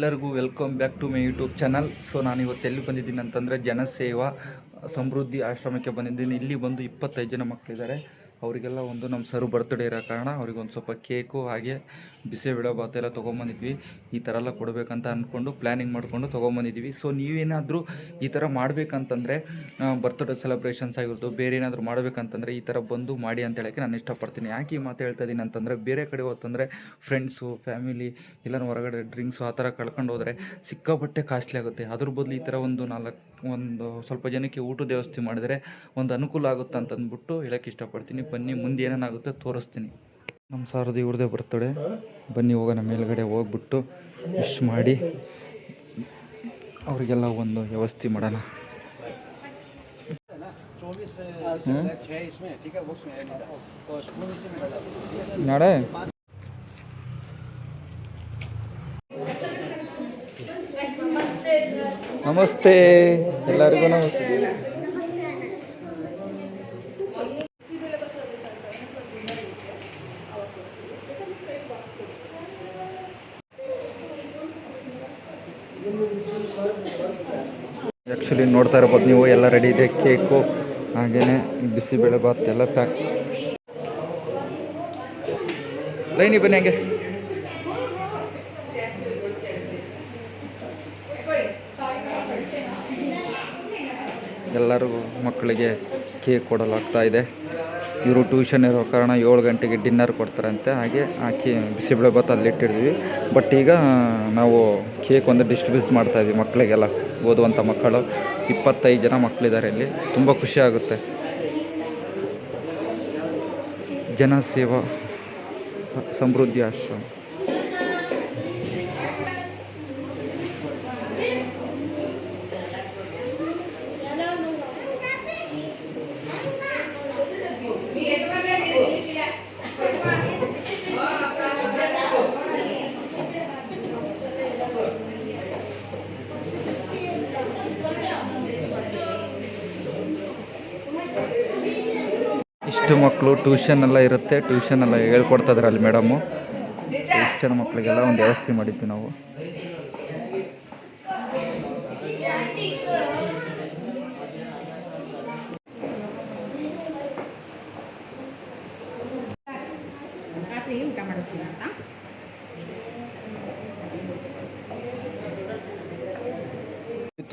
ಎಲ್ಲರಿಗೂ welcome back to my YouTube channel. So ನಾನು ಇವತ್ತು ಎಲ್ಲಿ ಬಂದಿದ್ದೀನಿ ಅಂತಂದರೆ ಜನಸೇವಾ ಸಮೃದ್ಧಿ ಆಶ್ರಮಕ್ಕೆ ಬಂದಿದ್ದೀನಿ. ಇಲ್ಲಿ ಬಂದು 25 ಜನ ಮಕ್ಕಳಿದ್ದಾರೆ. ಅವರಿಗೆಲ್ಲ ಒಂದು ನಮ್ಮ ಸರ್ ಬರ್ತ್ಡೇ ಇರೋ ಕಾರಣ ಅವ್ರಿಗೆ ಒಂದು ಸ್ವಲ್ಪ ಕೇಕು ಹಾಗೆ ಬಿಸಿಬೇಳೆಭಾತ್ ಎಲ್ಲ ತೊಗೊಂಬಂದಿದ್ವಿ. ಈ ಥರ ಎಲ್ಲ ಕೊಡಬೇಕಂತ ಅಂದ್ಕೊಂಡು ಪ್ಲ್ಯಾನಿಂಗ್ ಮಾಡಿಕೊಂಡು ತೊಗೊಂಬಂದಿದ್ವಿ. ಸೊ ನೀವೇನಾದರೂ ಈ ಥರ ಮಾಡಬೇಕಂತಂದರೆ ಬರ್ತ್ಡೇ ಸೆಲೆಬ್ರೇಷನ್ಸ್ ಆಗಿರ್ಬೋದು, ಬೇರೆ ಏನಾದರೂ ಮಾಡಬೇಕಂತಂದರೆ ಈ ಥರ ಬಂದು ಮಾಡಿ ಅಂತ ಹೇಳೋಕ್ಕೆ ನಾನು ಇಷ್ಟಪಡ್ತೀನಿ. ಯಾಕೆ ಈ ಮಾತು ಹೇಳ್ತಾ ಇದ್ದೀನಿ ಅಂತಂದರೆ, ಬೇರೆ ಕಡೆ ಹೋತಂದರೆ ಫ್ರೆಂಡ್ಸು ಫ್ಯಾಮಿಲಿ ಎಲ್ಲರೂ ಹೊರಗಡೆ ಡ್ರಿಂಕ್ಸು ಆ ಥರ ಕಳ್ಕೊಂಡು ಹೋದರೆ ಸಿಕ್ಕಾಪಟ್ಟೆ ಕಾಸ್ಟ್ಲಿ ಆಗುತ್ತೆ. ಅದ್ರ ಬದಲು ಈ ಥರ ಒಂದು ಸ್ವಲ್ಪ ಜನಕ್ಕೆ ಊಟದ ವ್ಯವಸ್ಥೆ ಮಾಡಿದರೆ ಒಂದು ಅನುಕೂಲ ಆಗುತ್ತೆ ಅಂತಂದ್ಬಿಟ್ಟು ಹೇಳೋಕ್ಕೆ ಇಷ್ಟಪಡ್ತೀನಿ. ಬನ್ನಿ ಮುಂದೆ ಏನೇನಾಗುತ್ತೆ ತೋರಿಸ್ತೀನಿ. ನಮ್ಮ ಸಾರದು ಇವ್ರದೇ ಬರ್ತಡೆ. ಬನ್ನಿ ಹೋಗೋಣ, ಮೇಲ್ಗಡೆ ಹೋಗ್ಬಿಟ್ಟು ವಿಶ್ ಮಾಡಿ ಅವರಿಗೆಲ್ಲ ಒಂದು ವ್ಯವಸ್ಥೆ ಮಾಡೋಣ. ನಾಳೆ ನಮಸ್ತೆ ಎಲ್ಲರಿಗೂ ನಮಸ್ತೆ. ಆ್ಯಕ್ಚುಲಿ ನೋಡ್ತಾ ಇರ್ಬೋದು ನೀವು, ಎಲ್ಲ ರೆಡಿ ಇದೆ. ಕೇಕು ಹಾಗೆಯೇ ಬಿಸಿಬೇಳೆಭಾತ್ ಎಲ್ಲ ಪ್ಯಾಕ್. ಲೈನಿ ಬನ್ನಿ ಹಂಗೆ. ಎಲ್ಲರಿಗೂ ಮಕ್ಕಳಿಗೆ ಕೇಕ್ ಕೊಡಲಾಗ್ತಾ ಇದೆ. ಇವರು ಟ್ಯೂಷನ್ ಇರೋ ಕಾರಣ 7 ಗಂಟೆಗೆ ಡಿನ್ನರ್ ಕೊಡ್ತಾರಂತೆ. ಹಾಗೆ ಬಿಸಿಬೇಳೆಭಾತ್ ಅಲ್ಲಿ ಇಟ್ಟಿದ್ವಿ. ಬಟ್ ಈಗ ನಾವು ಕೇಕ್ ಒಂದು ಡಿಸ್ಟ್ರಿಬ್ಯೂಟ್ ಮಾಡ್ತಾಯಿದ್ವಿ ಮಕ್ಕಳಿಗೆಲ್ಲ, ಓದುವಂಥ ಮಕ್ಕಳು 25 ಜನ ಮಕ್ಕಳಿದ್ದಾರೆ ಇಲ್ಲಿ. ತುಂಬ ಖುಷಿ ಆಗುತ್ತೆ. ಜನಸೇವಾ ಸಮೃದ್ಧಿ ಆಶ್ರಮ. ಇಷ್ಟು ಮಕ್ಕಳು ಟ್ಯೂಷನ್ ಎಲ್ಲ ಇರುತ್ತೆ, ಟ್ಯೂಷನ್ ಎಲ್ಲ ಹೇಳ್ಕೊಡ್ತಾ ಇದ್ದಾರೆ ಅಲ್ಲಿ ಮೇಡಮ್ಮು. ಇಷ್ಟು ಜನ ಮಕ್ಕಳಿಗೆಲ್ಲ ಒಂದು ವ್ಯವಸ್ಥೆ ಮಾಡಿದ್ವಿ ನಾವು.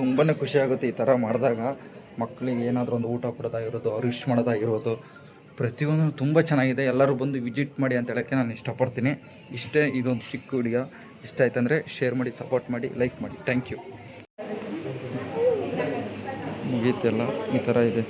ತುಂಬಾ ಖುಷಿ ಆಗುತ್ತೆ ಈ ಥರ ಮಾಡಿದಾಗ. ಮಕ್ಕಳಿಗೆ ಏನಾದರೂ ಒಂದು ಊಟ ಕೊಡೋದಾಗಿರೋದು, ಅವ್ರು ವಿಶ್ ಮಾಡೋದಾಗಿರೋದು, ಪ್ರತಿಯೊಂದು ತುಂಬ ಚೆನ್ನಾಗಿದೆ. ಎಲ್ಲರೂ ಬಂದು ವಿಸಿಟ್ ಮಾಡಿ ಅಂತ ಹೇಳೋಕ್ಕೆ ನಾನು ಇಷ್ಟಪಡ್ತೀನಿ. ಇಷ್ಟೇ, ಇದೊಂದು ಚಿಕ್ಕ ವಿಡಿಯೋ. ಇಷ್ಟ ಆಯ್ತಂದರೆ ಶೇರ್ ಮಾಡಿ, ಸಪೋರ್ಟ್ ಮಾಡಿ, ಲೈಕ್ ಮಾಡಿ. Thank you. ಮುಗೀತೆಲ್ಲ ಈ ಥರ ಇದೆ.